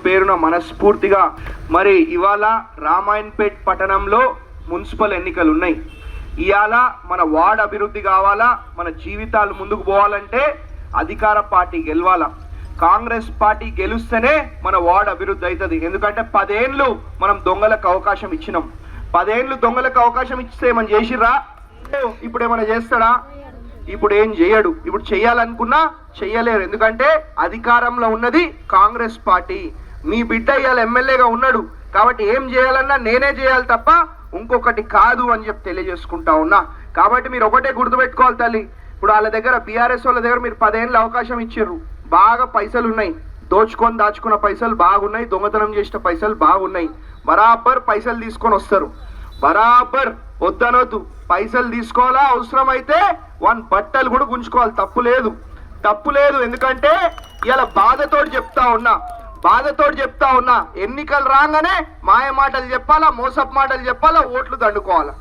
పేరున మనస్ఫూర్తిగా మరి ఇవాళ రామాయణపేట్ పట్టణంలో మున్సిపల్ ఎన్నికలు ఉన్నాయి. ఇవాళ మన వార్డ్ అభివృద్ధి కావాలా, మన జీవితాలు ముందుకు పోవాలంటే అధికార పార్టీ గెలవాలా. కాంగ్రెస్ పార్టీ గెలుస్తేనే మన వార్డ్ అభివృద్ధి అవుతుంది. ఎందుకంటే 10 ఏళ్ళు మనం దొంగలకు అవకాశం ఇచ్చినాం. 10 ఏళ్ళు దొంగలకు అవకాశం ఇస్తే ఏమని చేసిర్రా? ఇప్పుడు ఏమైనా చేస్తాడా? ఇప్పుడు ఏం చేయడు. ఇప్పుడు చెయ్యాలనుకున్నా చెయ్యలేరు. ఎందుకంటే అధికారంలో ఉన్నది కాంగ్రెస్ పార్టీ. మీ బిడ్డ ఇవాళ ఎమ్మెల్యేగా ఉన్నాడు కాబట్టి ఏం చేయాలన్నా నేనే చేయాలి తప్ప ఇంకొకటి కాదు అని చెప్పి తెలియజేసుకుంటా ఉన్నా. కాబట్టి మీరు ఒకటే గుర్తుపెట్టుకోవాలి తల్లి, ఇప్పుడు వాళ్ళ దగ్గర బీఆర్ఎస్ వాళ్ళ దగ్గర మీరు 10 ఏళ్ళ అవకాశం ఇచ్చిర్రు. బాగా పైసలు ఉన్నాయి, దోచుకొని దాచుకున్న పైసలు బాగున్నాయి, దొంగతనం చేసిన పైసలు బాగున్నాయి. బరాబర్ పైసలు తీసుకొని వస్తారు. బరాబర్ వద్దనొద్దు, పైసలు తీసుకోవాలా, అవసరమైతే 1 బట్టలు కూడా గుంజుకోవాలి. తప్పు లేదు. ఎందుకంటే ఇలా బాధతోటి చెప్తా ఉన్నా ఎన్నికలు రాగానే మాయ మాటలు చెప్పాలా, మోసపు మాటలు చెప్పాలా, ఓట్లు దండుకోవాలా.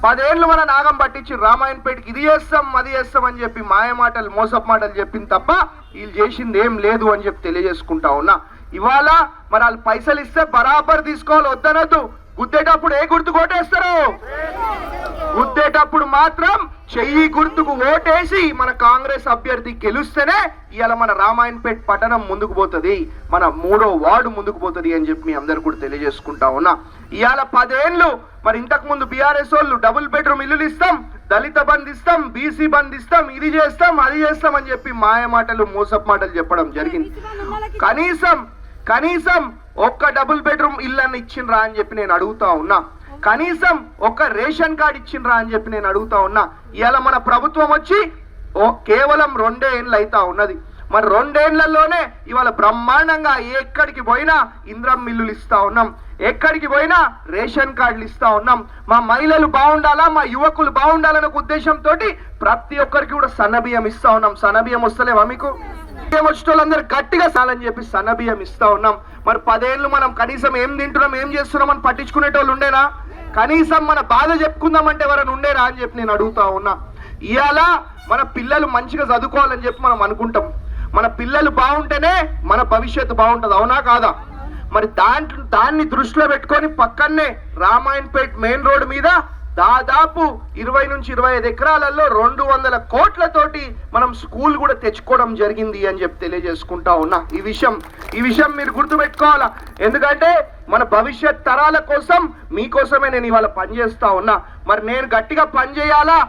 10 ఏళ్ళు మన నాగం పట్టించి రామాయణపేటకి ఇది చేస్తాం అది చేస్తాం అని చెప్పి మాయ మాటలు మోసపు మాటలు చెప్పింది తప్ప వీళ్ళు చేసింది ఏం లేదు అని చెప్పి తెలియజేసుకుంటా ఉన్నా. ఇవాళ మరి వాళ్ళు పైసలు ఇస్తే బరాబర్ తీసుకోవాలి, వద్దనొద్దు. గుద్దేటప్పుడు ఏ గుర్తు ఓటేస్తారు? గుద్దేటప్పుడు మాత్రం చెయ్యి గుర్తుకు ఓటేసి మన కాంగ్రెస్ అభ్యర్థి గెలుస్తేనే ఇవాళ మన రామాయణపేట పట్టణం ముందుకు పోతుంది, మన 3వ వార్డు ముందుకు పోతుంది అని చెప్పి మీ అందరు కూడా తెలియజేసుకుంటా ఉన్నా. ఇవాళ 10 ఏళ్ళు మరి ఇంతకు ముందు బీఆర్ఎస్ వాళ్ళు డబుల్ బెడ్రూమ్ ఇల్లులు ఇస్తాం, దళిత బంద్ ఇస్తాం, బీసీ బంద్ ఇస్తాం, ఇది చేస్తాం అది చేస్తాం అని చెప్పి మాయ మాటలు మోసపు మాటలు చెప్పడం జరిగింది. కనీసం ఒక్క డబుల్ బెడ్రూమ్ ఇల్లు అని ఇచ్చిండ్రా అని చెప్పి నేను అడుగుతా ఉన్నా. కనీసం ఒక్క రేషన్ కార్డు ఇచ్చిండ్రా అని చెప్పి నేను అడుగుతా ఉన్నా. ఇవాళ మన ప్రభుత్వం వచ్చి కేవలం 2 ఏళ్ళు అవుతా ఉన్నది. మరి 2 ఏళ్లలోనే ఇవాళ బ్రహ్మాండంగా ఎక్కడికి పోయినా ఇంద్రం మిల్లులు ఇస్తా ఉన్నాం, ఎక్కడికి పోయినా రేషన్ కార్డులు ఇస్తా ఉన్నాం. మా మహిళలు బాగుండాలా, మా యువకులు బాగుండాలనే ఉద్దేశంతో ప్రతి ఒక్కరికి కూడా సన్నబియ్యం ఇస్తా ఉన్నాం. సన్నబియ్యం వస్తలేవా మీకు? వచ్చేటోళ్ళందరూ గట్టిగా సాలని చెప్పి సన్నబియ్యం ఇస్తా ఉన్నాం. మరి 10 ఏళ్ళు మనం కనీసం ఏం తింటున్నాం ఏం చేస్తున్నాం అని పట్టించుకునేటోళ్ళు ఉండేనా? కనీసం మన బాధ చెప్పుకుందామంటే ఎవరైనా ఉండేరా అని చెప్పి నేను అడుగుతా ఉన్నా. ఇవాళ మన పిల్లలు మంచిగా చదువుకోవాలని చెప్పి మనం అనుకుంటాం. మన పిల్లలు బాగుంటేనే మన భవిష్యత్తు బాగుంటుంది, అవునా కాదా? మరి దాన్ని దృష్టిలో పెట్టుకొని పక్కనే రామాయణపేట్ మెయిన్ రోడ్ మీద దాదాపు 20 నుంచి 25 ఎకరాలలో 200 కోట్లతోటి మనం స్కూల్ కూడా తెచ్చుకోవడం జరిగింది అని చెప్పి తెలియజేసుకుంటా ఉన్నా. ఈ విషయం మీరు గుర్తుపెట్టుకోవాలా. ఎందుకంటే మన భవిష్యత్ తరాల కోసం మీకోసమే నేను ఇవాళ పనిచేస్తా ఉన్నా. మరి నేను గట్టిగా పనిచేయాలా,